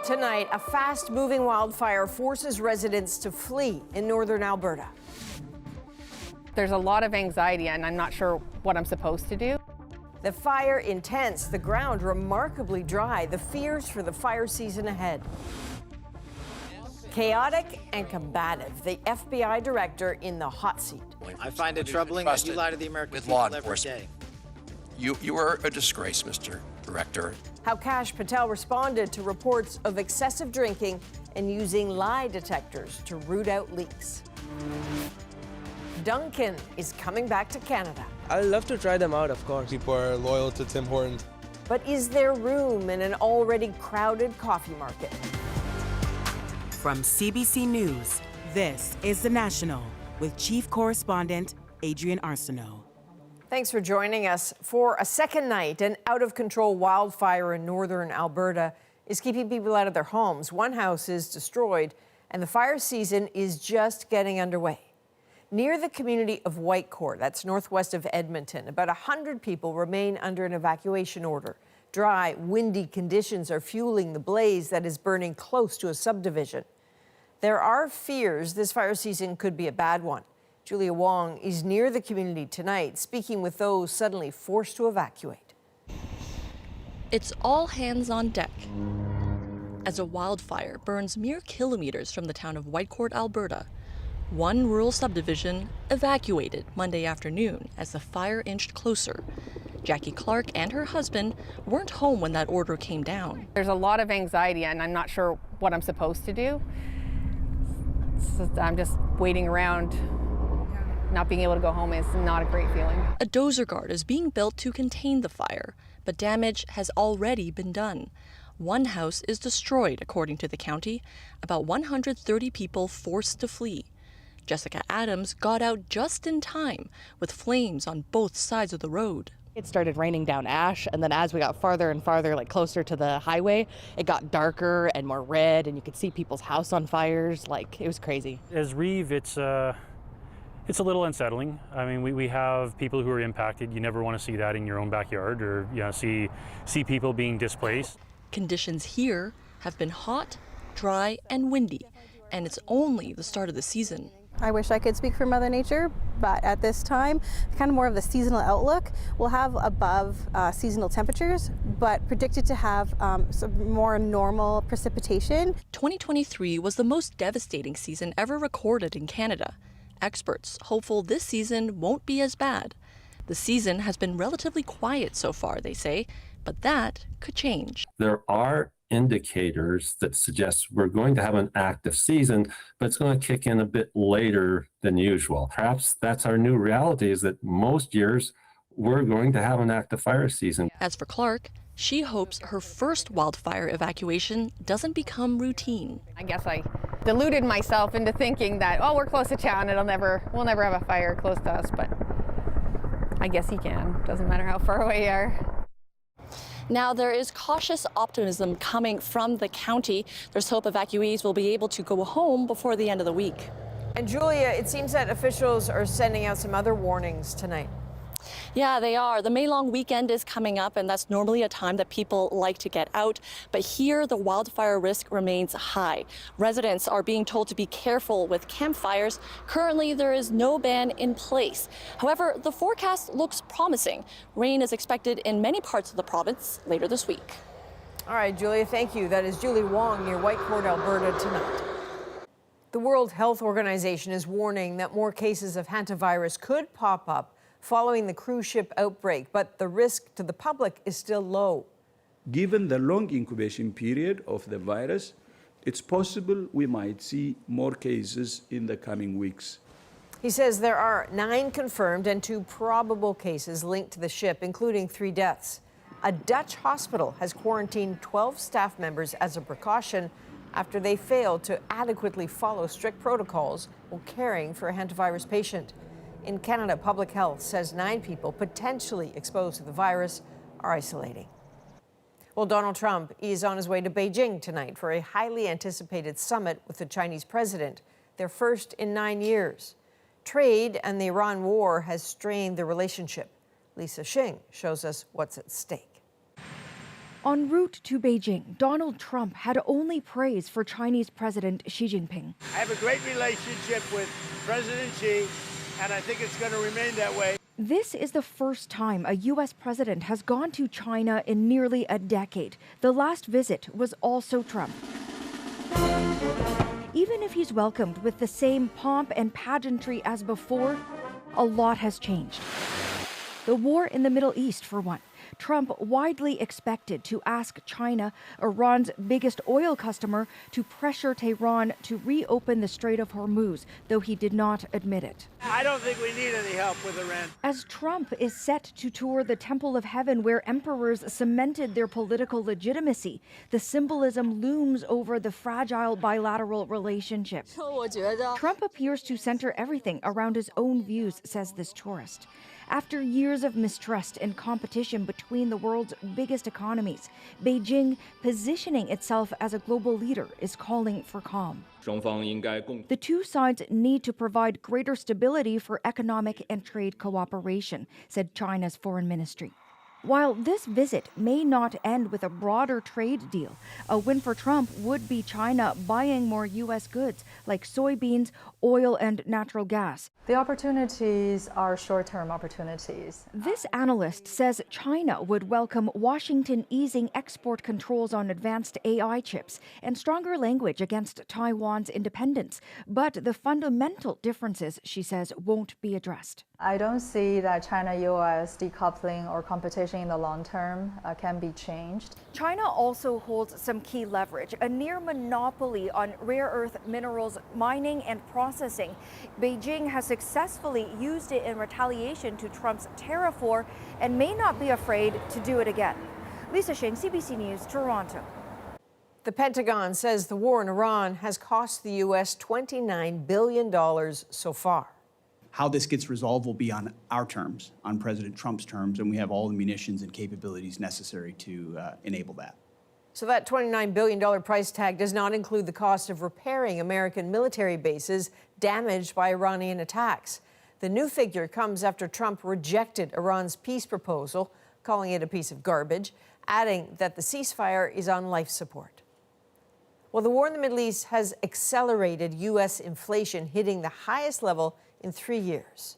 Tonight, a fast-moving wildfire forces residents to flee in northern Alberta. There's a lot of anxiety, and I'm not sure what I'm supposed to do. The fire intense, the ground remarkably dry, the fears for the fire season ahead. Chaotic and combative, the FBI director in the hot seat. I find it troubling that you lie to the American people every day. You are a disgrace, Mr. Director. How Kash Patel responded to reports of excessive drinking and using lie detectors to root out leaks. Dunkin is coming back to Canada. I'd love to try them out, of course. People are loyal to Tim Hortons. But is there room in an already crowded coffee market? From CBC News, this is The National with Chief Correspondent Adrian Arsenault. Thanks for joining us. For a second night, an out-of-control wildfire in northern Alberta is keeping people out of their homes. One house is destroyed, and the fire season is just getting underway. Near the community of Whitecourt, that's northwest of Edmonton, about 100 people remain under an evacuation order. Dry, windy conditions are fueling the blaze that is burning close to a subdivision. There are fears this fire season could be a bad one. Julia Wong is near the community tonight, speaking with those suddenly forced to evacuate. It's all hands on deck as a wildfire burns mere kilometers from the town of Whitecourt, Alberta. One rural subdivision evacuated Monday afternoon as the fire inched closer. Jackie Clark and her husband weren't home when that order came down. There's a lot of anxiety, and I'm not sure what I'm supposed to do. So I'm just waiting around. Not being able to go home is not a great feeling. A dozer guard is being built to contain the fire, but damage has already been done. One house is destroyed, according to the county. About 130 people forced to flee. Jessica Adams got out just in time, with flames on both sides of the road. It started raining down ash, and then as we got farther and farther, like closer to the highway, it got darker and more red, and you could see people's house on fires. Like, it was crazy. As Reeve, it's a little unsettling. I mean, we have people who are impacted. You never want to see that in your own backyard, or see people being displaced. Conditions here have been hot, dry, and windy, and it's only the start of the season. I wish I could speak for Mother Nature, but at this time, kind of more of the seasonal outlook. We'll have above seasonal temperatures, but predicted to have some more normal precipitation. 2023 was the most devastating season ever recorded in Canada. Experts hopeful this season won't be as bad. The season has been relatively quiet so far, they say, but that could change. There are indicators that suggest we're going to have an active season, but it's going to kick in a bit later than usual. Perhaps that's our new reality, is that most years we're going to have an active fire season. As for Clark, she hopes her first wildfire evacuation doesn't become routine. I guess I deluded myself into thinking that, oh, we're close to town, we'll never have a fire close to us, but I guess you can. Doesn't matter how far away you are. Now, there is cautious optimism coming from the county. There's hope evacuees will be able to go home before the end of the week. And Julia, it seems that officials are sending out some other warnings tonight. Yeah, they are. The May long weekend is coming up, and that's normally a time that people like to get out. But here, the wildfire risk remains high. Residents are being told to be careful with campfires. Currently, there is no ban in place. However, the forecast looks promising. Rain is expected in many parts of the province later this week. All right, Julia, thank you. That is Julie Wong near Whitecourt, Alberta tonight. The World Health Organization is warning that more cases of hantavirus could pop up following the cruise ship outbreak, but the risk to the public is still low. Given the long incubation period of the virus, it's possible we might see more cases in the coming weeks. He says there are 9 confirmed and 2 probable cases linked to the ship, including 3 deaths. A Dutch hospital has quarantined 12 staff members as a precaution after they failed to adequately follow strict protocols while caring for a hantavirus patient. In Canada, Public Health says 9 people potentially exposed to the virus are isolating. Well, Donald Trump is on his way to Beijing tonight for a highly anticipated summit with the Chinese president, their first in 9 years. Trade and the Iran war has strained the relationship. Lisa Shing shows us what's at stake. En route to Beijing, Donald Trump had only praise for Chinese President Xi Jinping. I have a great relationship with President Xi, and I think it's going to remain that way. This is the first time a U.S. president has gone to China in nearly a decade. The last visit was also Trump. Even if he's welcomed with the same pomp and pageantry as before, a lot has changed. The war in the Middle East, for one. Trump widely expected to ask China, Iran's biggest oil customer, to pressure Tehran to reopen the Strait of Hormuz, though he did not admit it. I don't think we need any help with Iran. As Trump is set to tour the Temple of Heaven where emperors cemented their political legitimacy, the symbolism looms over the fragile bilateral relationship. Trump appears to center everything around his own views, says this tourist. After years of mistrust and competition between the world's biggest economies, Beijing, positioning itself as a global leader, is calling for calm. The two sides need to provide greater stability for economic and trade cooperation, said China's foreign ministry. While this visit may not end with a broader trade deal, a win for Trump would be China buying more U.S. goods like soybeans, oil, and natural gas. The opportunities are short-term opportunities. This analyst says China would welcome Washington easing export controls on advanced AI chips and stronger language against Taiwan's independence. But the fundamental differences, she says, won't be addressed. I don't see that China-U.S. decoupling or competition in the long term can be changed. China also holds some key leverage, a near monopoly on rare earth minerals mining and processing. Beijing has successfully used it in retaliation to Trump's tariff war and may not be afraid to do it again. Lisa Shing, CBC News, Toronto. The Pentagon says the war in Iran has cost the U.S. $29 billion so far. How this gets resolved will be on our terms, on President Trump's terms, and we have all the munitions and capabilities necessary to enable that. So that $29 billion price tag does not include the cost of repairing American military bases damaged by Iranian attacks. The new figure comes after Trump rejected Iran's peace proposal, calling it a piece of garbage, adding that the ceasefire is on life support. Well, the war in the Middle East has accelerated U.S. inflation, hitting the highest level in 3 years.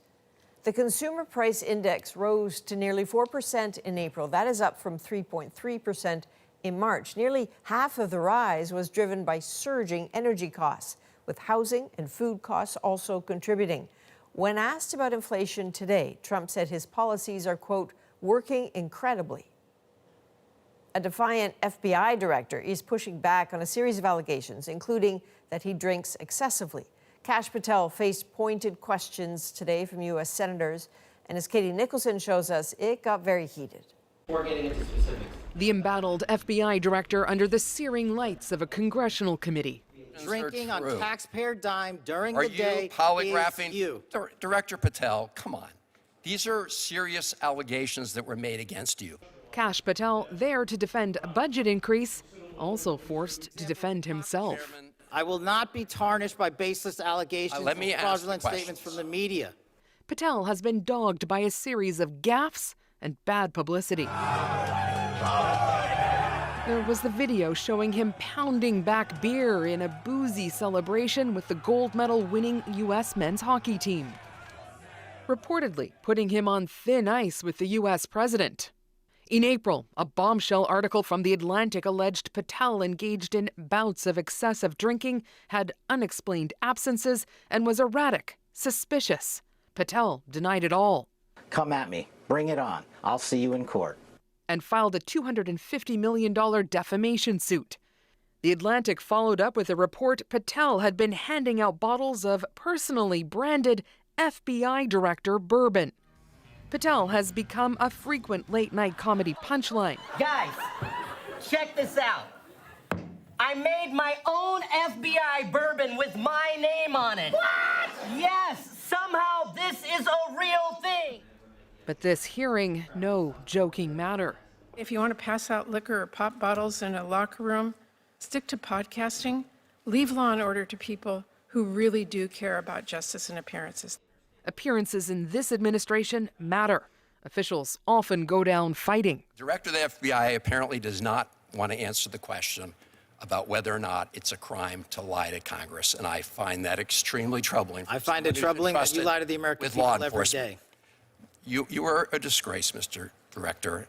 The consumer price index rose to nearly 4% in April. That is up from 3.3% in March. Nearly half of the rise was driven by surging energy costs, with housing and food costs also contributing. When asked about inflation today, Trump said his policies are, quote, working incredibly. A defiant FBI director is pushing back on a series of allegations, including that he drinks excessively. Kash Patel faced pointed questions today from U.S. senators, and as Katie Nicholson shows us, it got very heated. Before getting into specifics. The embattled FBI director under the searing lights of a congressional committee. Drinking on taxpayer dime during the day. Are you polygraphing? You. Director Patel, come on. These are serious allegations that were made against you. Kash Patel, there to defend a budget increase, also forced to defend himself. I will not be tarnished by baseless allegations Let me and fraudulent statements from the media. Patel has been dogged by a series of gaffes and bad publicity. There was the video showing him pounding back beer in a boozy celebration with the gold medal winning U.S. men's hockey team, reportedly putting him on thin ice with the U.S. president. In April, a bombshell article from The Atlantic alleged Patel engaged in bouts of excessive drinking, had unexplained absences, and was erratic, suspicious. Patel denied it all. Come at me. Bring it on. I'll see you in court. And filed a $250 million defamation suit. The Atlantic followed up with a report Patel had been handing out bottles of personally branded FBI director bourbon. Patel has become a frequent late-night comedy punchline. Guys, check this out. I made my own FBI bourbon with my name on it. What? Yes, somehow this is a real thing. But this hearing, no joking matter. If you want to pass out liquor or pop bottles in a locker room, stick to podcasting. Leave Law and Order to people who really do care about justice and appearances. Appearances in this administration matter. Officials often go down fighting. Director of the FBI apparently does not want to answer the question about whether or not it's a crime to lie to Congress, and I find that extremely troubling. I find it troubling that you lie to the American with people law every enforcement. day. You are a disgrace, Mr. Director.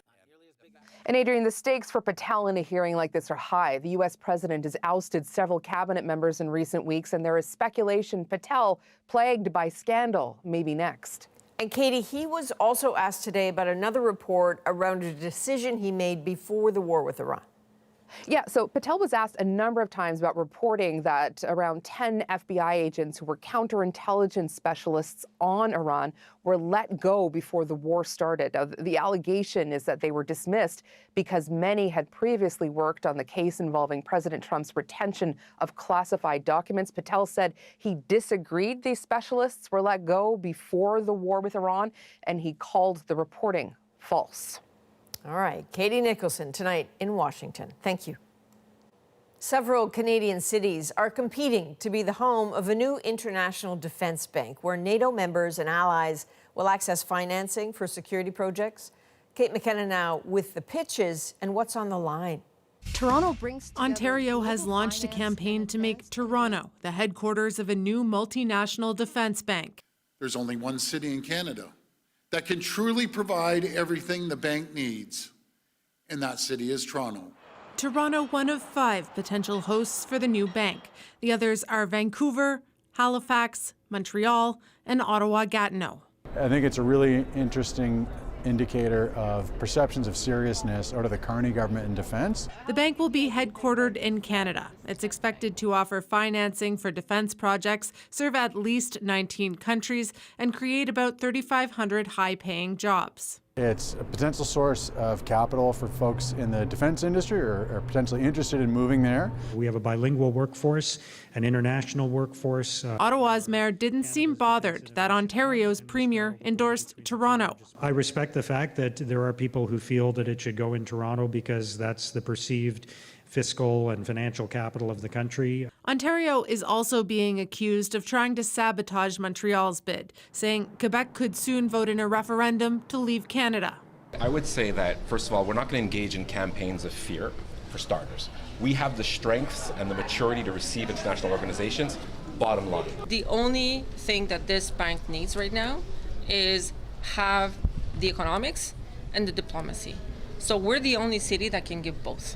And Adrian, the stakes for Patel in a hearing like this are high. The U.S. president has ousted several cabinet members in recent weeks, and there is speculation Patel, plagued by scandal, may be next. And Katie, he was also asked today about another report around a decision he made before the war with Iran. Yeah, so Patel was asked a number of times about reporting that around 10 FBI agents who were counterintelligence specialists on Iran were let go before the war started. The allegation is that they were dismissed because many had previously worked on the case involving President Trump's retention of classified documents. Patel said he disagreed these specialists were let go before the war with Iran, and he called the reporting false. All right, Katie Nicholson tonight in Washington. Thank you. Several Canadian cities are competing to be the home of a new international defense bank where NATO members and allies will access financing for security projects. Kate McKenna now with the pitches and what's on the line. Ontario has launched a campaign to make Toronto the headquarters of a new multinational defense bank. There's only one city in Canada that can truly provide everything the bank needs, and that city is Toronto. Toronto, one of 5 potential hosts for the new bank. The others are Vancouver, Halifax, Montreal, and Ottawa-Gatineau. I think it's a really interesting indicator of perceptions of seriousness out of the Carney government in defense. The bank will be headquartered in Canada. It's expected to offer financing for defense projects, serve at least 19 countries, and create about 3,500 high-paying jobs. It's a potential source of capital for folks in the defense industry or potentially interested in moving there. We have a bilingual workforce, an international workforce. Ottawa's mayor didn't seem bothered that Ontario's premier endorsed Toronto. I respect the fact that there are people who feel that it should go in Toronto because that's the perceived fiscal and financial capital of the country. Ontario is also being accused of trying to sabotage Montreal's bid, saying Quebec could soon vote in a referendum to leave Canada. I would say that, first of all, we're not going to engage in campaigns of fear, for starters. We have the strengths and the maturity to receive international organizations, bottom line. The only thing that this bank needs right now is have the economics and the diplomacy. So we're the only city that can give both.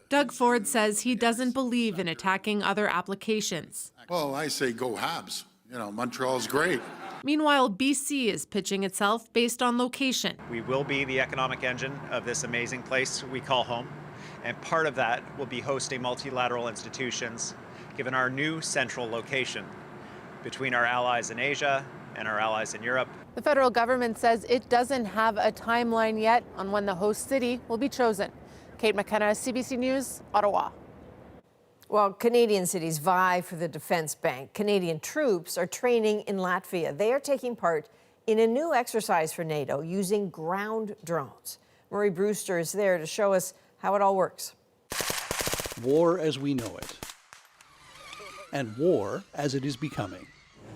Doug Ford says he doesn't believe in attacking other applications. Well, I say go Habs. You know, Montreal's great. Meanwhile, BC is pitching itself based on location. We will be the economic engine of this amazing place we call home. And part of that will be hosting multilateral institutions, given our new central location between our allies in Asia and our allies in Europe. The federal government says it doesn't have a timeline yet on when the host city will be chosen. Kate McKenna, CBC News, Ottawa. Well, Canadian cities vie for the defense bank. Canadian troops are training in Latvia. They are taking part in a new exercise for NATO using ground drones. Murray Brewster is there to show us how it all works. War as we know it, and war as it is becoming.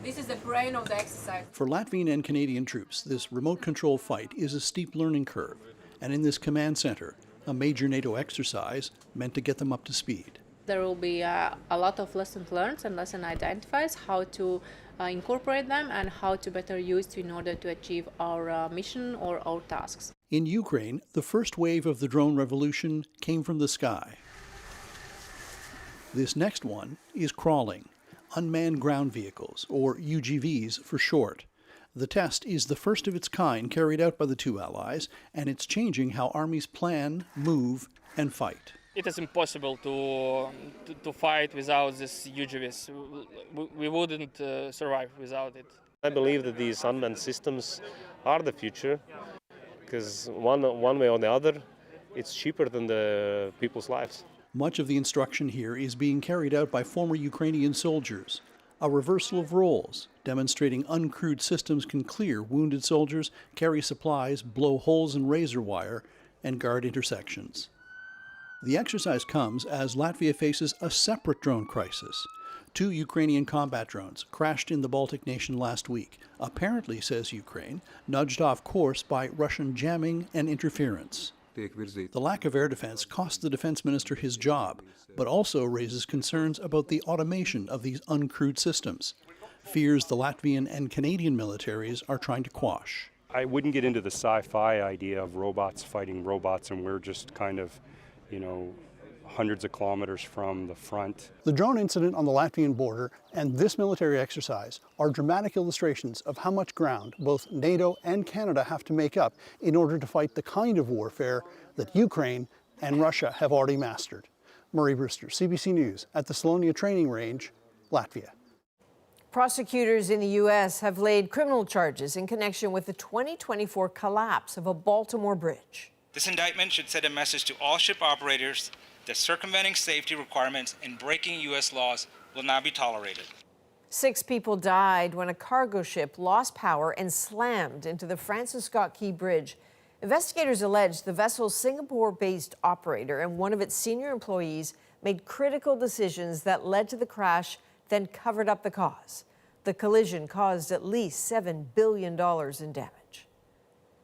This is the brain of the exercise. For Latvian and Canadian troops, this remote control fight is a steep learning curve, and in this command center, a major NATO exercise meant to get them up to speed. There will be a lot of lessons learned and lesson identifies, how to incorporate them and how to better use in order to achieve our mission or our tasks. In Ukraine, the first wave of the drone revolution came from the sky. This next one is crawling, unmanned ground vehicles, or UGVs for short. The test is the first of its kind carried out by the two allies, and it's changing how armies plan, move, and fight. It is impossible to fight without this UGVs. We wouldn't survive without it. I believe that these unmanned systems are the future, because one way or the other, it's cheaper than the people's lives. Much of the instruction here is being carried out by former Ukrainian soldiers. A reversal of roles, demonstrating uncrewed systems can clear wounded soldiers, carry supplies, blow holes in razor wire, and guard intersections. The exercise comes as Latvia faces a separate drone crisis. 2 Ukrainian combat drones crashed in the Baltic nation last week, apparently, says Ukraine, nudged off course by Russian jamming and interference. The lack of air defense cost the defense minister his job, but also raises concerns about the automation of these uncrewed systems, fears the Latvian and Canadian militaries are trying to quash. I wouldn't get into the sci-fi idea of robots fighting robots and we're just kind of, hundreds of kilometers from the front. The drone incident on the Latvian border and this military exercise are dramatic illustrations of how much ground both NATO and Canada have to make up in order to fight the kind of warfare that Ukraine and Russia have already mastered. Murray Brewster, CBC News, at the Salonia Training Range, Latvia. Prosecutors in the U.S. have laid criminal charges in connection with the 2024 collapse of a Baltimore bridge. This indictment should send a message to all ship operators that circumventing safety requirements and breaking U.S. laws will not be tolerated. 6 people died when a cargo ship lost power and slammed into the Francis Scott Key Bridge. Investigators allege the vessel's Singapore-based operator and one of its senior employees made critical decisions that led to the crash, then covered up the cause. The collision caused at least $7 billion in damage.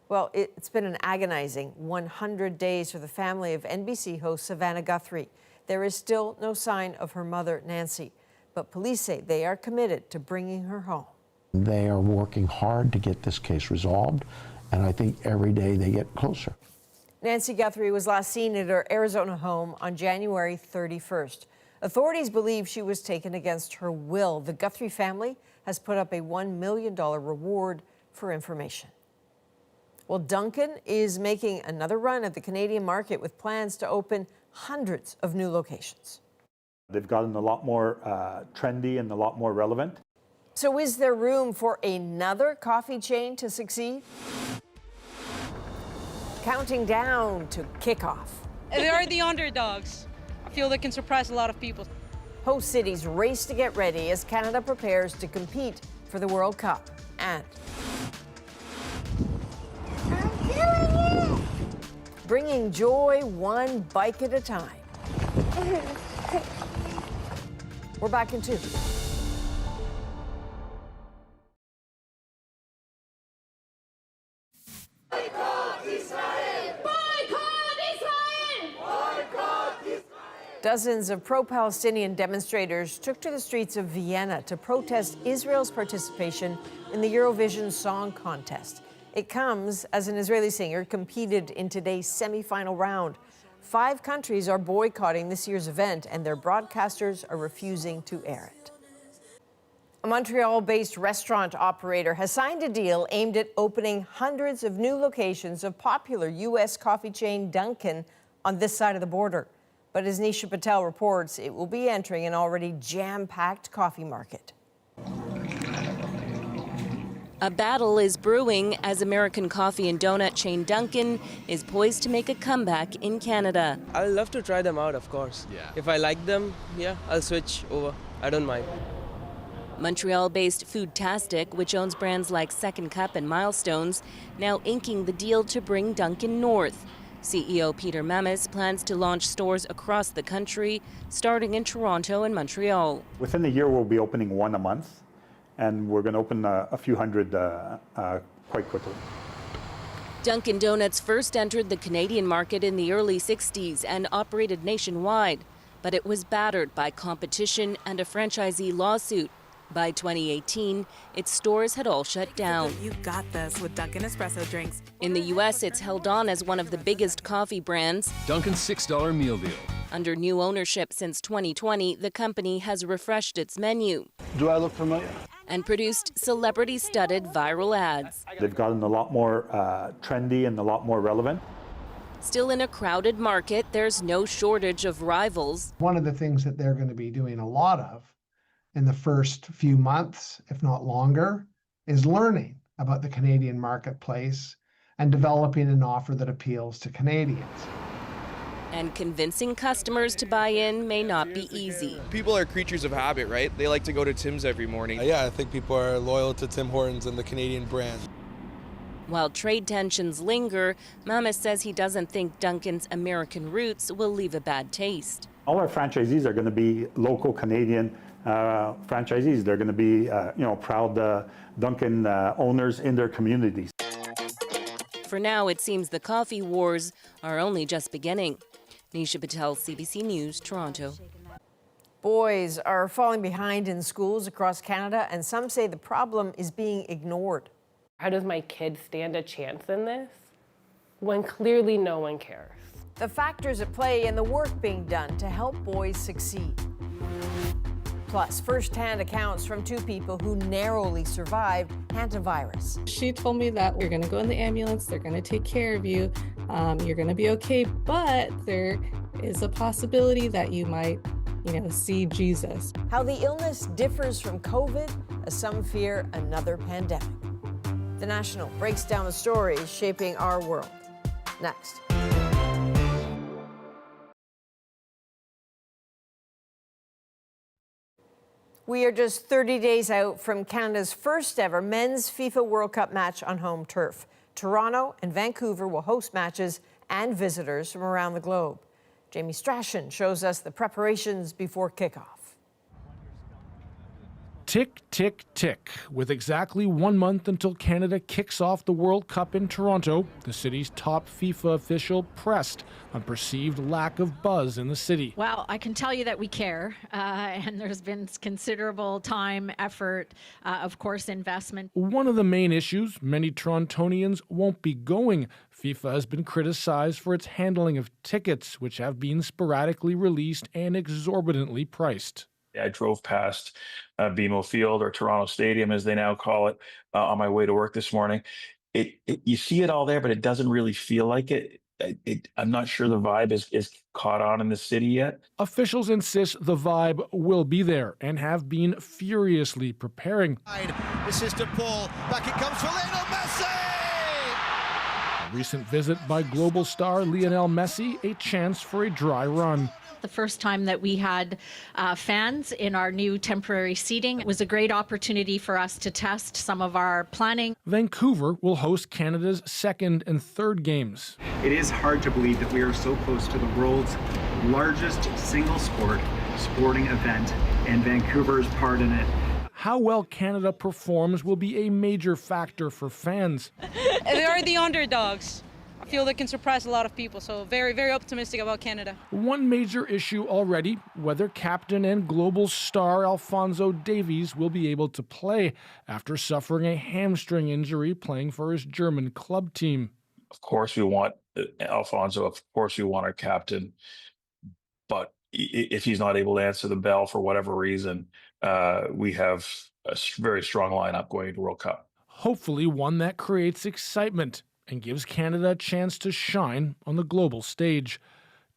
Well, it's been an agonizing 100 days for the family of NBC host Savannah Guthrie. There is still no sign of her mother, Nancy, but police say they are committed to bringing her home. They are working hard to get this case resolved, and I think every day they get closer. Nancy Guthrie was last seen at her Arizona home on January 31st. Authorities believe she was taken against her will. The Guthrie family has put up a $1 million reward for information. Well, Dunkin is making another run at the Canadian market with plans to open hundreds of new locations. They've gotten a lot more trendy and a lot more relevant. So is there room for another coffee chain to succeed? Counting down to kickoff. They are the underdogs. I feel they can surprise a lot of people. Host cities race to get ready as Canada prepares to compete for the World Cup. And bringing joy one bike at a time. We're back in 2. Dozens of pro-Palestinian demonstrators took to the streets of Vienna to protest Israel's participation in the Eurovision Song Contest. It comes as an Israeli singer competed in today's semifinal round. 5 countries are boycotting this year's event, and their broadcasters are refusing to air it. A Montreal-based restaurant operator has signed a deal aimed at opening hundreds of new locations of popular U.S. coffee chain Dunkin on this side of the border. But as Nisha Patel reports, it will be entering an already jam-packed coffee market. A battle is brewing as American coffee and donut chain Dunkin is poised to make a comeback in Canada. I'd love to try them out, of course. Yeah. If I like them, I'll switch over. I don't mind. Montreal-based Foodtastic, which owns brands like Second Cup and Milestones, now inking the deal to bring Dunkin north. CEO Peter Mamis plans to launch stores across the country, starting in Toronto and Montreal. Within a year, we'll be opening 1 a month, and we're going to open a few hundred quite quickly. Dunkin' Donuts first entered the Canadian market in the early 60s and operated nationwide, but it was battered by competition and a franchisee lawsuit. By 2018, its stores had all shut down. You got this with Dunkin' espresso drinks. In the U.S., it's held on as one of the biggest coffee brands. Dunkin's $6 meal deal. Under new ownership since 2020, the company has refreshed its menu. Do I look familiar? And produced celebrity-studded viral ads. They've gotten a lot more trendy and a lot more relevant. Still in a crowded market, there's no shortage of rivals. One of the things that they're going to be doing a lot of in the first few months, if not longer, is learning about the Canadian marketplace and developing an offer that appeals to Canadians. And convincing customers to buy in may not be easy. People are creatures of habit, right? They like to go to Tim's every morning. Yeah, I think people are loyal to Tim Hortons and the Canadian brand. While trade tensions linger, Mamis says he doesn't think Dunkin's American roots will leave a bad taste. All our franchisees are going to be local Canadian franchisees. They're going to be, proud Dunkin owners in their communities. For now, it seems the coffee wars are only just beginning. Nisha Patel, CBC News, Toronto. Boys are falling behind in schools across Canada, and some say the problem is being ignored. How does my kid stand a chance in this when clearly no one cares? The factors at play and the work being done to help boys succeed. Plus, first-hand accounts from two people who narrowly survived Hantavirus. She told me that you're going to go in the ambulance, they're going to take care of you, you're going to be okay, but there is a possibility that you might, see Jesus. How the illness differs from COVID, as some fear another pandemic. The National breaks down the stories shaping our world. Next. We are just 30 days out from Canada's first ever men's FIFA World Cup match on home turf. Toronto and Vancouver will host matches and visitors from around the globe. Jamie Strachan shows us the preparations before kickoff. Tick, tick, tick. With exactly 1 month until Canada kicks off the World Cup in Toronto, the city's top FIFA official pressed on perceived lack of buzz in the city. Well, I can tell you that we care, and there's been considerable time, effort, of course, investment. One of the main issues, many Torontonians won't be going. FIFA has been criticized for its handling of tickets, which have been sporadically released and exorbitantly priced. I drove past BMO Field, or Toronto Stadium, as they now call it, on my way to work this morning. You see it all there, but it doesn't really feel like it. I'm not sure the vibe is caught on in the city yet. Officials insist the vibe will be there and have been furiously preparing. Assistant Paul, back it comes for Lionel Messi! A recent visit by global star Lionel Messi, a chance for a dry run. The first time that we had fans in our new temporary seating. It was a great opportunity for us to test some of our planning. Vancouver will host Canada's second and third games. It is hard to believe that we are so close to the world's largest single sporting event, and Vancouver's part in it. How well Canada performs will be a major factor for fans. They are the underdogs. I feel they can surprise a lot of people, so very, very optimistic about Canada. One major issue already, whether captain and global star Alphonso Davies will be able to play after suffering a hamstring injury playing for his German club team. Of course we want Alphonso, of course we want our captain, but if he's not able to answer the bell for whatever reason, we have a very strong lineup going to World Cup. Hopefully one that creates excitement and gives Canada a chance to shine on the global stage.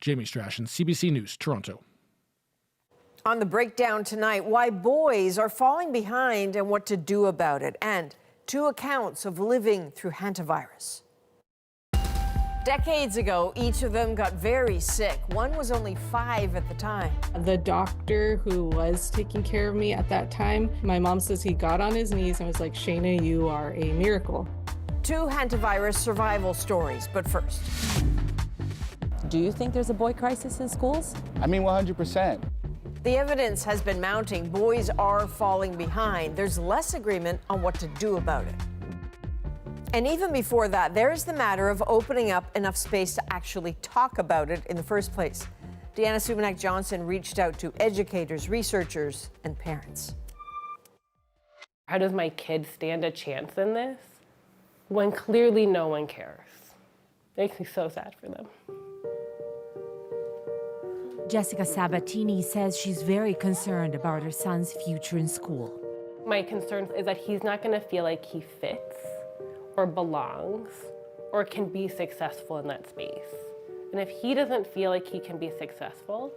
Jamie Strachan, CBC News, Toronto. On the breakdown tonight, why boys are falling behind and what to do about it, and two accounts of living through Hantavirus. Decades ago, each of them got very sick. One was only 5 at the time. The doctor who was taking care of me at that time, my mom says he got on his knees and was like, "Shayna, you are a miracle." Two Hantavirus survival stories, but first. Do you think there's a boy crisis in schools? I mean, 100%. The evidence has been mounting. Boys are falling behind. There's less agreement on what to do about it. And even before that, there's the matter of opening up enough space to actually talk about it in the first place. Deanna Sumanak-Johnson reached out to educators, researchers, and parents. How does my kid stand a chance in this when clearly no one cares? Makes me so sad for them. Jessica Sabatini says she's very concerned about her son's future in school. My concern is that he's not going to feel like he fits or belongs or can be successful in that space. And if he doesn't feel like he can be successful,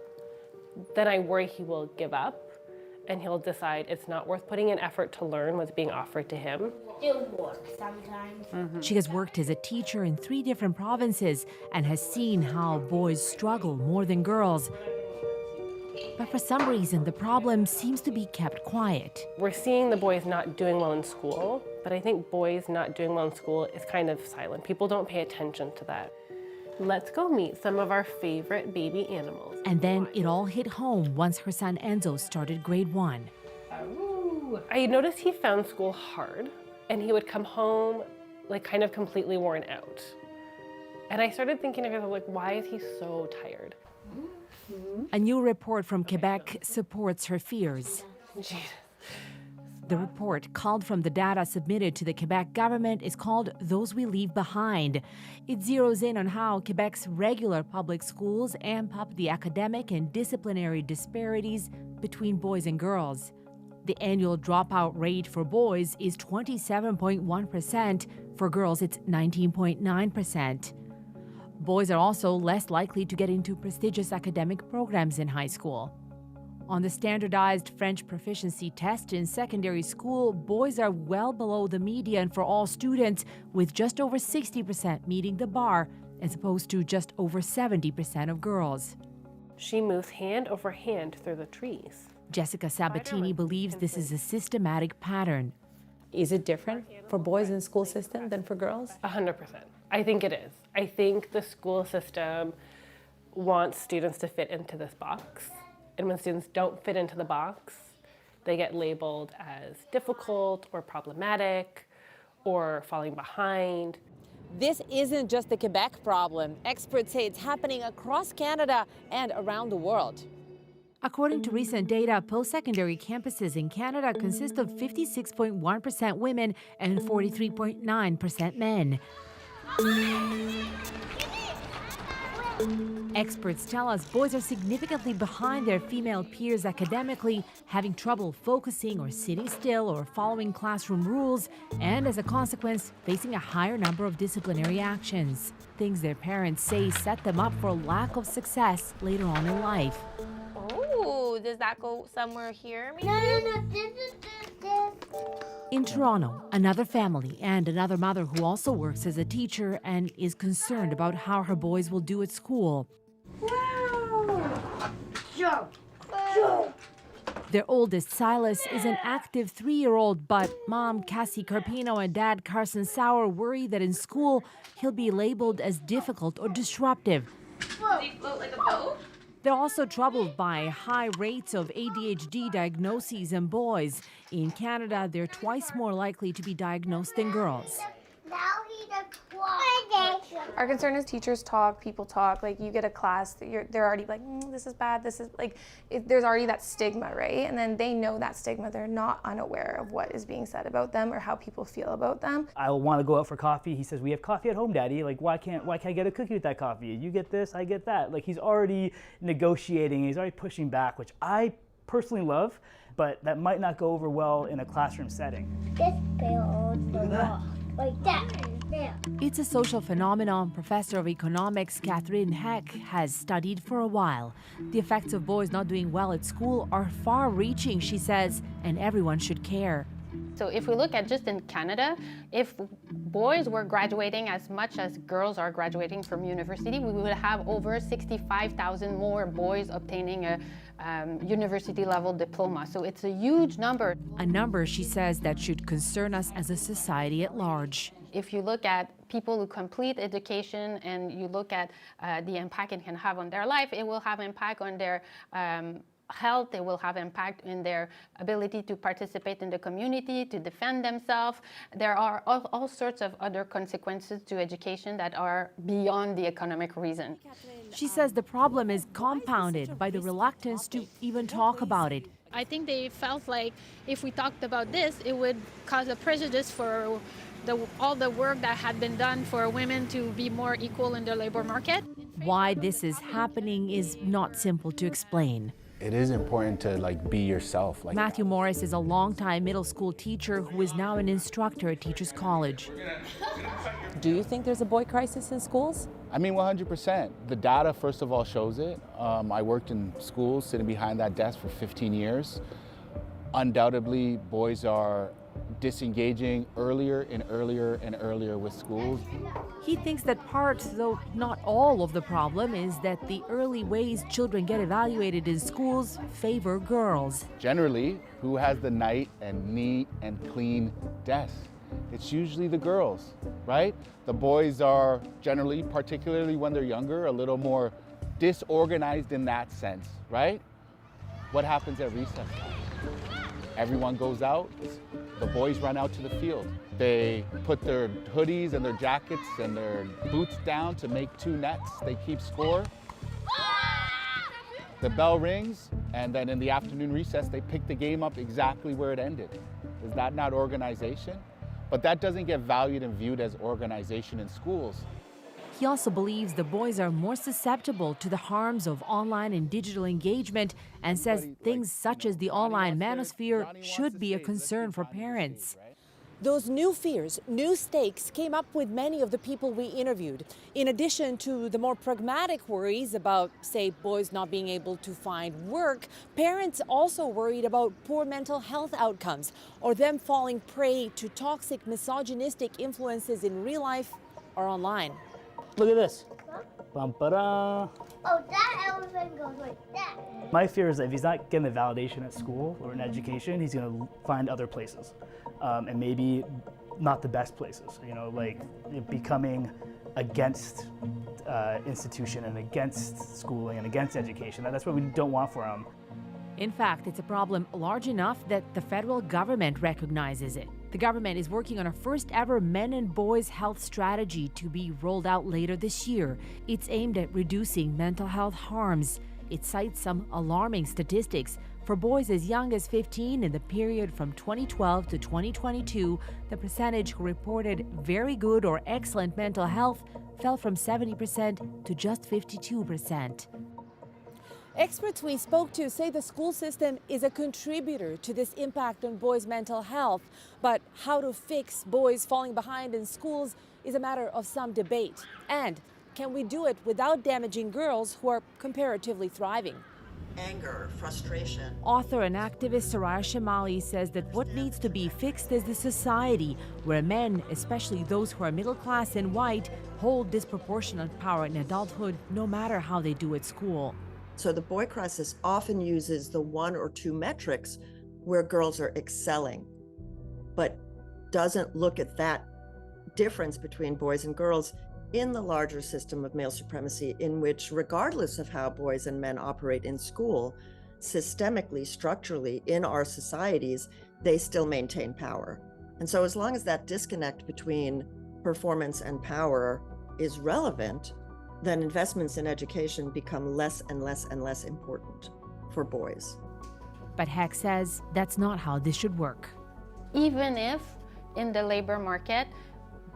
then I worry he will give up and he'll decide it's not worth putting in effort to learn what's being offered to him. It works sometimes. She has worked as a teacher in 3 different provinces and has seen how boys struggle more than girls. But for some reason, the problem seems to be kept quiet. We're seeing the boys not doing well in school, but I think boys not doing well in school is kind of silent. People don't pay attention to that. Let's go meet some of our favorite baby animals. And then it all hit home once her son Enzo started grade 1. I noticed he found school hard, and he would come home like kind of completely worn out. And I started thinking to myself, like, why is he so tired? A new report from Quebec supports her fears. The report, called from the data submitted to the Quebec government, is called Those We Leave Behind. It zeroes in on how Quebec's regular public schools amp up the academic and disciplinary disparities between boys and girls. The annual dropout rate for boys is 27.1%. For girls, it's 19.9%. Boys are also less likely to get into prestigious academic programs in high school. On the standardized French proficiency test in secondary school, boys are well below the median for all students, with just over 60% meeting the bar, as opposed to just over 70% of girls. She moves hand over hand through the trees. Jessica Sabatini believes this is a systematic pattern. Is it different for boys in the school system than for girls? 100%. I think it is. I think the school system wants students to fit into this box. And when students don't fit into the box, they get labeled as difficult or problematic or falling behind. This isn't just a Quebec problem. Experts say it's happening across Canada and around the world. According to recent data, post-secondary campuses in Canada consist of 56.1% women and 43.9% men. Experts tell us boys are significantly behind their female peers academically, having trouble focusing or sitting still or following classroom rules, and as a consequence, facing a higher number of disciplinary actions, things their parents say set them up for lack of success later on in life. Oh, does that go somewhere here? No, this is this. In Toronto, another family and another mother who also works as a teacher and is concerned about how her boys will do at school. Wow! Jump! Jump! Their oldest, Silas, is an active 3-year-old, but mom, Cassie Carpino, and dad, Carson Sauer, worry that in school he'll be labeled as difficult or disruptive. Does he float like a boat? They're also troubled by high rates of ADHD diagnoses in boys. In Canada, they're twice more likely to be diagnosed than girls. Our concern is teachers talk, people talk. Like, you get a class, they're already like, this is bad, this is like, there's already that stigma, right? And then they know that stigma. They're not unaware of what is being said about them or how people feel about them. I want to go out for coffee. He says, we have coffee at home, Daddy. Like, why can't I get a cookie with that coffee? You get this, I get that. Like, he's already negotiating, he's already pushing back, which I personally love, but that might not go over well in a classroom setting. This builds the wall, like that. It's a social phenomenon Professor of Economics Catherine Heck has studied for a while. The effects of boys not doing well at school are far-reaching, she says, and everyone should care. So if we look at just in Canada, if boys were graduating as much as girls are graduating from university, we would have over 65,000 more boys obtaining a university-level diploma. So it's a huge number. A number, she says, that should concern us as a society at large. If you look at people who complete education and you look at the impact it can have on their life, it will have impact on their health, it will have impact in their ability to participate in the community, to defend themselves. There are all sorts of other consequences to education that are beyond the economic reason. She says the problem is compounded by the reluctance to even talk about it. I think they felt like if we talked about this, it would cause a prejudice for all the work that had been done for women to be more equal in the labor market. Why this is happening is not simple to explain. It is important to be yourself. Matthew Morris is a longtime middle school teacher who is now an instructor at Teachers College. Do you think there's a boy crisis in schools? I mean, 100%. The data, first of all, shows it. I worked in schools, sitting behind that desk for 15 years. Undoubtedly, boys are disengaging earlier and earlier and earlier with schools. He thinks that part, though not all of the problem, is that the early ways children get evaluated in schools favor girls. Generally, who has the nice and neat and clean desk? It's usually the girls, right? The boys are generally, particularly when they're younger, a little more disorganized in that sense, right? What happens at recess time? Everyone goes out, the boys run out to the field. They put their hoodies and their jackets and their boots down to make 2 nets. They keep score. The bell rings, and then in the afternoon recess, they pick the game up exactly where it ended. Is that not organization? But that doesn't get valued and viewed as organization in schools. He also believes the boys are more susceptible to the harms of online and digital engagement and says things such as the online manosphere should be a concern for parents. Those new fears, new stakes came up with many of the people we interviewed. In addition to the more pragmatic worries about, say, boys not being able to find work, parents also worried about poor mental health outcomes or them falling prey to toxic, misogynistic influences in real life or online. Look at this. Bum-ba-da. Oh, that elephant goes like that. My fear is that if he's not getting the validation at school or in education, he's going to find other places. And maybe not the best places, you know, like becoming against institution and against schooling and against education. That's what we don't want for him. In fact, it's a problem large enough that the federal government recognizes it. The government is working on a first ever men and boys health strategy to be rolled out later this year. It's aimed at reducing mental health harms. It cites some alarming statistics. For boys as young as 15 in the period from 2012 to 2022, the percentage who reported very good or excellent mental health fell from 70% to just 52%. Experts we spoke to say the school system is a contributor to this impact on boys' mental health. But how to fix boys falling behind in schools is a matter of some debate. And can we do it without damaging girls who are comparatively thriving? Anger, frustration. Author and activist Soraya Shamali says that what needs to be fixed is the society where men, especially those who are middle class and white, hold disproportionate power in adulthood no matter how they do at school. So the boy crisis often uses the 1 or 2 metrics where girls are excelling, but doesn't look at that difference between boys and girls in the larger system of male supremacy, in which, regardless of how boys and men operate in school, systemically, structurally, in our societies, they still maintain power. And so as long as that disconnect between performance and power is relevant, then investments in education become less and less and less important for boys. But Heck says that's not how this should work. Even if in the labor market,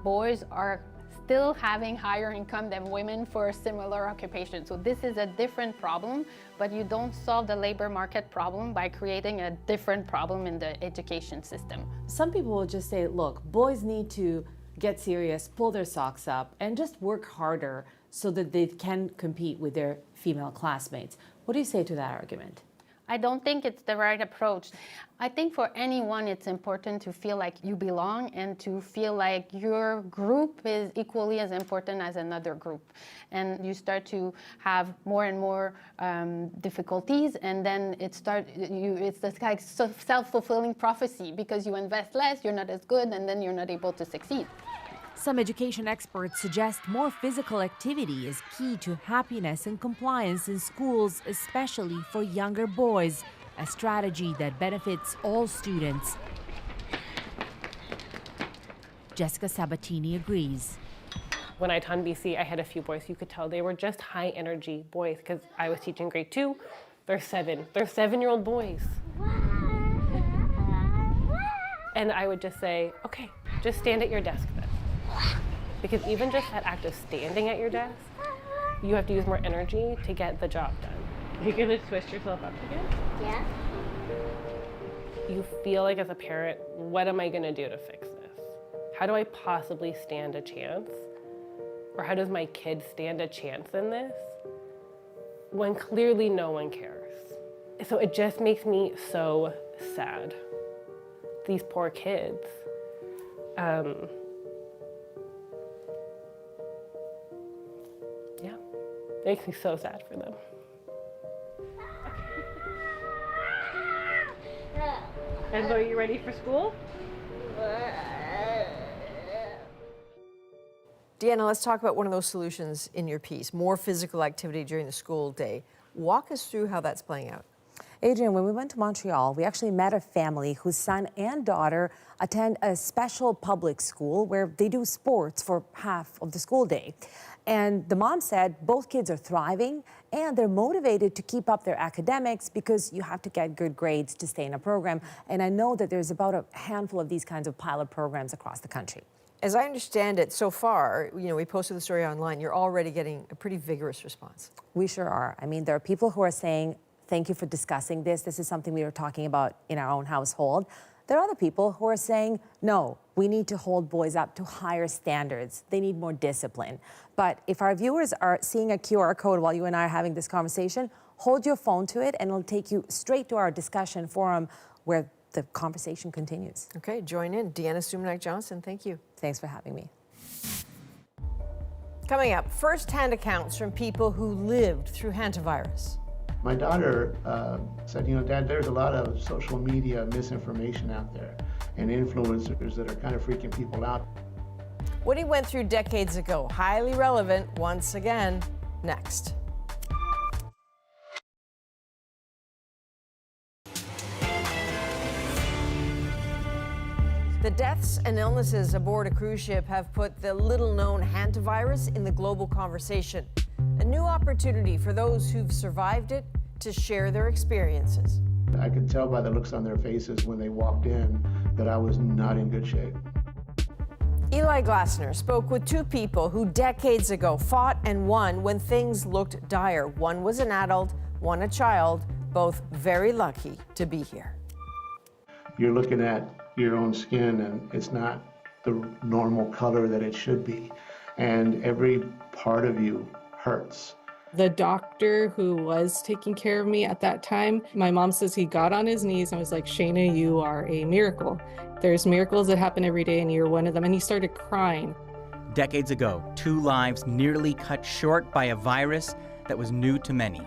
boys are still having higher income than women for similar occupations. So this is a different problem, but you don't solve the labor market problem by creating a different problem in the education system. Some people will just say, look, boys need to get serious, pull their socks up, and just work harder so that they can compete with their female classmates. What do you say to that argument? I don't think it's the right approach. I think for anyone it's important to feel like you belong and to feel like your group is equally as important as another group. And you start to have more and more difficulties, and then it's this like self-fulfilling prophecy, because you invest less, you're not as good, and then you're not able to succeed. Some education experts suggest more physical activity is key to happiness and compliance in schools, especially for younger boys, a strategy that benefits all students. Jessica Sabatini agrees. When I taught in BC, I had a few boys you could tell they were just high energy boys, because I was teaching grade 2. They're 7. They're 7-year-old boys. And I would just say, okay, just stand at your desk then. Because even just that act of standing at your desk, you have to use more energy to get the job done. You're gonna twist yourself up again? Yeah. You feel like, as a parent, what am I gonna do to fix this? How do I possibly stand a chance? Or how does my kid stand a chance in this when clearly no one cares? So it just makes me so sad. These poor kids. Yeah, it makes me so sad for them. And so, are you ready for school? Deanna, let's talk about one of those solutions in your piece, more physical activity during the school day. Walk us through how that's playing out. Adrian, when we went to Montreal, we actually met a family whose son and daughter attend a special public school where they do sports for half of the school day. And the mom said both kids are thriving and they're motivated to keep up their academics because you have to get good grades to stay in a program. And I know that there's about a handful of these kinds of pilot programs across the country. As I understand it, so far, we posted the story online, you're already getting a pretty vigorous response. We sure are. I mean, there are people who are saying, thank you for discussing this. This is something we were talking about in our own household. There are other people who are saying, no, we need to hold boys up to higher standards. They need more discipline. But if our viewers are seeing a QR code while you and I are having this conversation, hold your phone to it and it'll take you straight to our discussion forum where the conversation continues. Okay, join in. Deanna Sumanac-Johnson, thank you. Thanks for having me. Coming up, first-hand accounts from people who lived through hantavirus. My daughter said, Dad, there's a lot of social media misinformation out there and influencers that are kind of freaking people out. What he went through decades ago, highly relevant once again, next. The deaths and illnesses aboard a cruise ship have put the little-known hantavirus in the global conversation. A new opportunity for those who've survived it to share their experiences. I could tell by the looks on their faces when they walked in that I was not in good shape. Eli Glasner spoke with two people who decades ago fought and won when things looked dire. One was an adult, one a child, both very lucky to be here. You're looking at your own skin and it's not the normal color that it should be. And every part of you hurts. The doctor who was taking care of me at that time, my mom says he got on his knees and was like, Shayna, you are a miracle. There's miracles that happen every day and you're one of them. And he started crying. Decades ago, 2 lives nearly cut short by a virus that was new to many.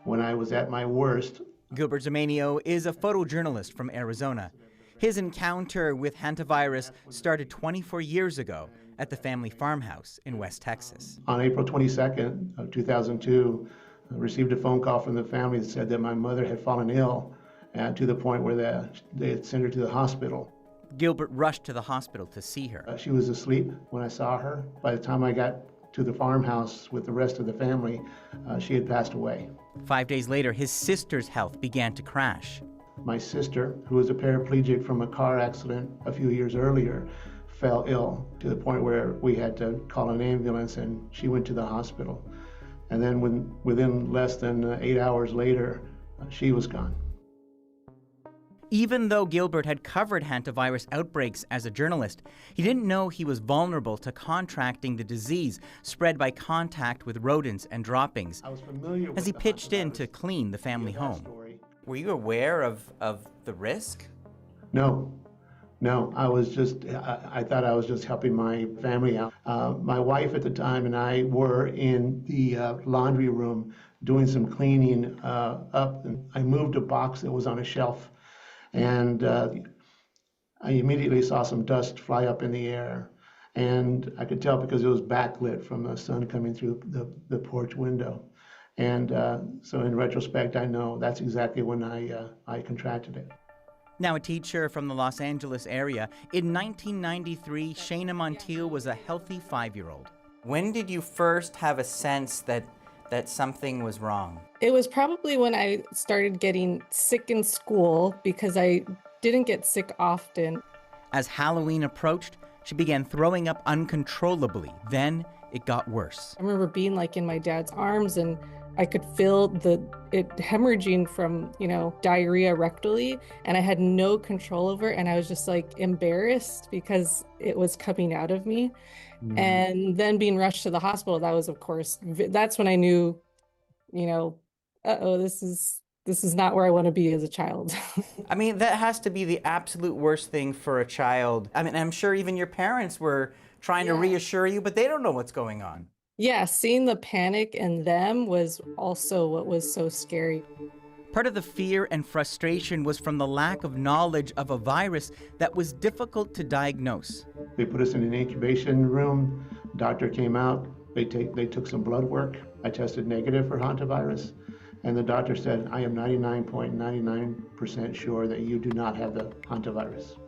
When I was at my worst. Gilbert Zamanio is a photojournalist from Arizona. His encounter with hantavirus started 24 years ago at the family farmhouse in West Texas. On April 22nd of 2002, I received a phone call from the family that said that my mother had fallen ill to the point where they had sent her to the hospital. Gilbert rushed to the hospital to see her. She was asleep when I saw her. By the time I got to the farmhouse with the rest of the family, she had passed away. 5 days later, his sister's health began to crash. My sister, who was a paraplegic from a car accident a few years earlier, fell ill to the point where we had to call an ambulance and she went to the hospital. And then within less than 8 hours later, she was gone. Even though Gilbert had covered hantavirus outbreaks as a journalist, he didn't know he was vulnerable to contracting the disease spread by contact with rodents and droppings as he pitched in to clean the family home. Were you aware of the risk? No, I thought I was just helping my family out. My wife at the time and I were in the laundry room doing some cleaning up, and I moved a box that was on a shelf, and I immediately saw some dust fly up in the air, and I could tell because it was backlit from the sun coming through the porch window. And so in retrospect, I know that's exactly when I contracted it. Now a teacher from the Los Angeles area, in 1993, Shayna Montiel was a healthy 5-year-old. When did you first have a sense that something was wrong? It was probably when I started getting sick in school because I didn't get sick often. As Halloween approached, she began throwing up uncontrollably. Then it got worse. I remember being like in my dad's arms and I could feel it hemorrhaging from, diarrhea rectally, and I had no control over it, and I was just like embarrassed because it was coming out of me. And then being rushed to the hospital, that was, of course, that's when I knew, uh-oh, this is not where I want to be as a child. I mean, that has to be the absolute worst thing for a child. I mean, I'm sure even your parents were trying to reassure you, but they don't know what's going on. Yeah, seeing the panic in them was also what was so scary. Part of the fear and frustration was from the lack of knowledge of a virus that was difficult to diagnose. They put us in an incubation room. Doctor came out. They took some blood work. I tested negative for hantavirus. And the doctor said, I am 99.99% sure that you do not have the hantavirus.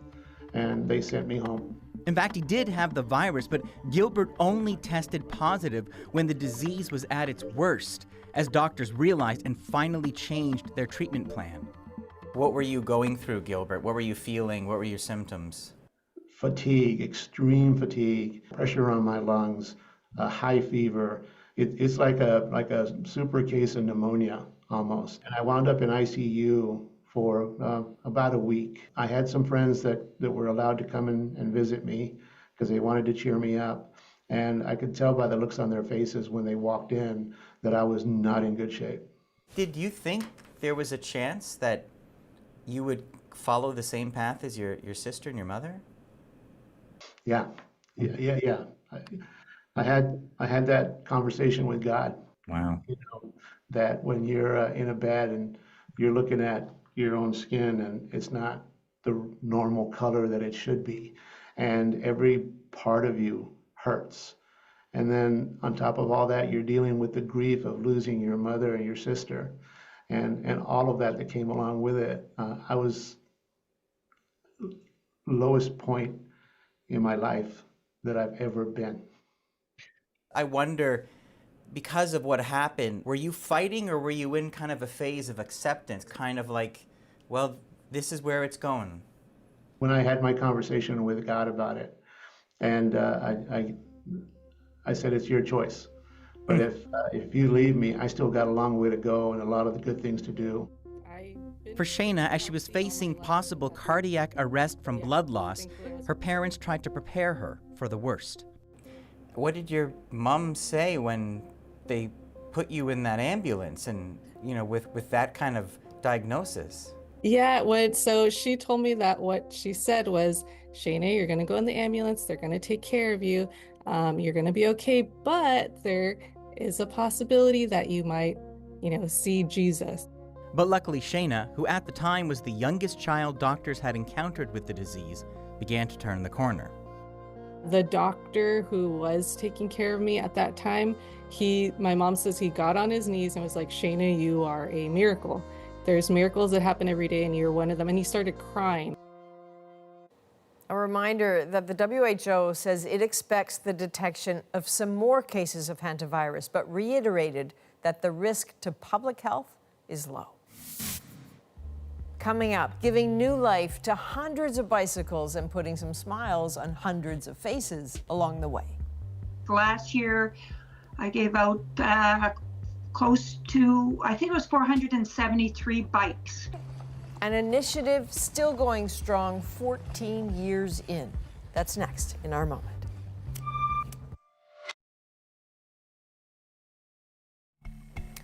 And they sent me home. In fact, he did have the virus, but Gilbert only tested positive when the disease was at its worst, as doctors realized and finally changed their treatment plan. What were you going through, Gilbert? What were you feeling? What were your symptoms? Fatigue, extreme fatigue, pressure on my lungs, a high fever. It's like a super case of pneumonia almost. And I wound up in ICU for about a week. I had some friends that were allowed to come in and visit me because they wanted to cheer me up. And I could tell by the looks on their faces when they walked in that I was not in good shape. Did you think there was a chance that you would follow the same path as your sister and your mother? Yeah. I had that conversation with God. Wow. You know, that when you're in a bed and you're looking at your own skin and it's not the normal color that it should be, and every part of you hurts. And then on top of all that, you're dealing with the grief of losing your mother and your sister and all of that came along with it. I was lowest point in my life that I've ever been. I wonder, because of what happened, were you fighting or were you in kind of a phase of acceptance, kind of like, well, this is where it's going? When I had my conversation with God about it, and I said, it's your choice. But if you leave me, I still got a long way to go and a lot of the good things to do. For Shayna, as she was facing possible cardiac arrest from blood loss, her parents tried to prepare her for the worst. What did your mom say when they put you in that ambulance and, you know, with that kind of diagnosis? Yeah, so she told me that what she said was, Shayna, you're going to go in the ambulance. They're going to take care of you. You're going to be okay. But there is a possibility that you might, see Jesus. But luckily, Shayna, who at the time was the youngest child doctors had encountered with the disease, began to turn the corner. The doctor who was taking care of me at that time, my mom says he got on his knees and was like, Shayna, you are a miracle. There's miracles that happen every day and you're one of them. And he started crying. A reminder that the WHO says it expects the detection of some more cases of hantavirus, but reiterated that the risk to public health is low. Coming up, giving new life to hundreds of bicycles and putting some smiles on hundreds of faces along the way. Last year, I gave out close to, I think it was 473 bikes. An initiative still going strong 14 years in. That's next in our moment.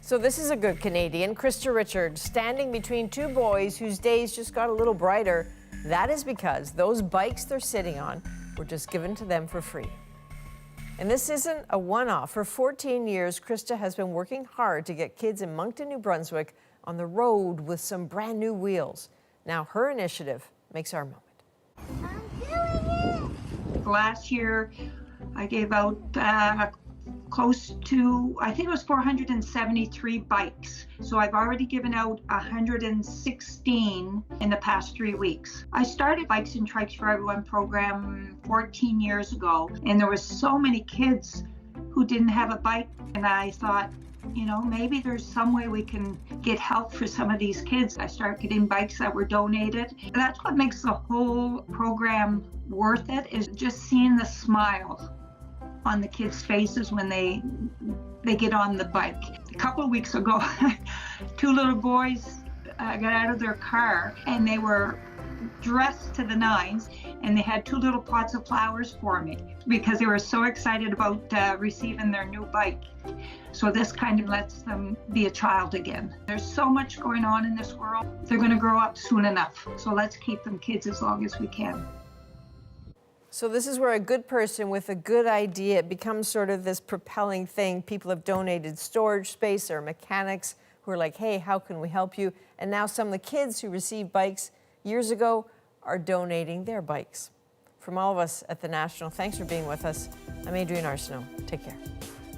So this is a good Canadian, Krista Richard, standing between two boys whose days just got a little brighter. That is because those bikes they're sitting on were just given to them for free. And this isn't a one-off. For 14 years, Krista has been working hard to get kids in Moncton, New Brunswick on the road with some brand new wheels. Now her initiative makes our moment. Last year, I gave out close to, I think it was 473 bikes. So I've already given out 116 in the past 3 weeks. I started Bikes and Trikes for Everyone program 14 years ago, and there were so many kids who didn't have a bike, and I thought, maybe there's some way we can get help for some of these kids. I started getting bikes that were donated. That's what makes the whole program worth it, is just seeing the smile on the kids' faces when they get on the bike. A couple of weeks ago, two little boys got out of their car and they were dressed to the nines, and they had two little pots of flowers for me because they were so excited about receiving their new bike. So this kind of lets them be a child again. There's so much going on in this world. They're going to grow up soon enough. So let's keep them kids as long as we can. So this is where a good person with a good idea, it becomes sort of this propelling thing. People have donated storage space or mechanics, who are like, hey, how can we help you? And now some of the kids who received bikes years ago are donating their bikes. From all of us at the National, thanks for being with us. I'm Adrienne Arsenault. Take care.